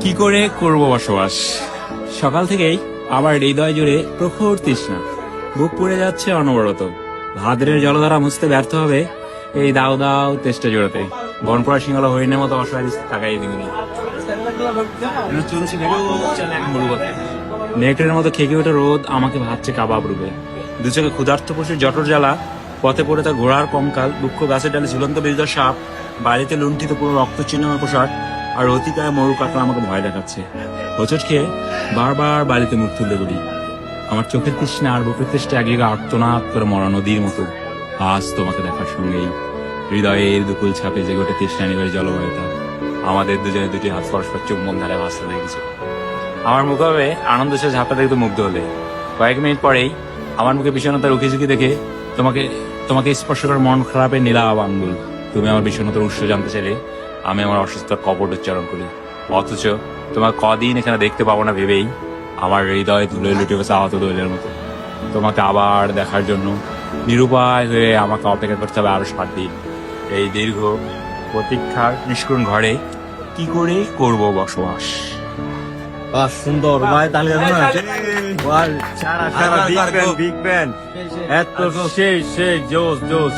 কি করে করব বসবাস? সকাল থেকেই আবার হৃদয় জুড়ে প্রখর তৃষ্ণা, বুক পুড়ে যাচ্ছে অনবরত। ভাদ্রের জলধারা মুছতে ব্যর্থ হবে এই দাও দাও তেষ্টা জোড়াতে। বনপড়া সিংহলা হরিণের মতো অসহায় থাকাই দিগুনি। নেকড়ের মতো খেকে ওঠে রোদ আমাকে ভাবছে কাবাব রূপে। দু চোখে ক্ষুধার্ত পশুর জটর জ্বালা, পথে পড়ে তার ঘোড়ার কঙ্কাল, দুঃখ গাছের ডালে ঝুলন্ত বিরুদ্ধ সাপ, বাড়িতে লুণ্ঠিত পুরো রক্তচিহ্ন পোশাক, আর অতিকায় মরু কাকড়া আমাকে ভয় দেখাচ্ছে। হোঁচট খেয়ে বারবার বাড়িতে মুখ তুলতে বলি। আমার চোখের তৃষ্ণা আর বুকের তৃষ্ণা এক জায়গায় আর্তনাদ করে মরা নদীর মতো। আজ তোমাকে দেখার সঙ্গেই হৃদয়ের দুকুল ছাপে যে গোটে তৃষ্ণা নিবের জলবায়ুতা। আমাদের দুজনে দুটি হাত পরস্পর চুম্বন ধারে ভাসতে দেখেছে। আমার মুখে আনন্দ সে ঝাপটা দেখতে মুগ্ধ হলে। কয়েক মিনিট পরেই আমার মুখে বিষণ্ণতার উকিঝুঁকি দেখে তোমাকে তোমাকে স্পর্শ করে মন খারাপের নীলাভ আঙ্গুল। তুমি আমার বিষণ্ণতার উৎস জানতে চাইলে আমি আমার অসুস্থতার কপট উচ্চারণ করি। অথচ তোমার কদিন এখানে দেখতে পাবো না ভেবেই আমার হৃদয় ধুলে লুটে গেছে আহত দোলের মতো। তোমাকে আবার দেখার জন্য নিরুপায় হয়ে আমাকে অপেক্ষা করতে হবে আরো 7 দিন। এই দীর্ঘ প্রতীক্ষার নিষ্করুণ ঘরে কি করে করব বসবাস? সুন্দর ভাই, তাহলে সারা বিগ ব্যান এত সেই জোস জোস।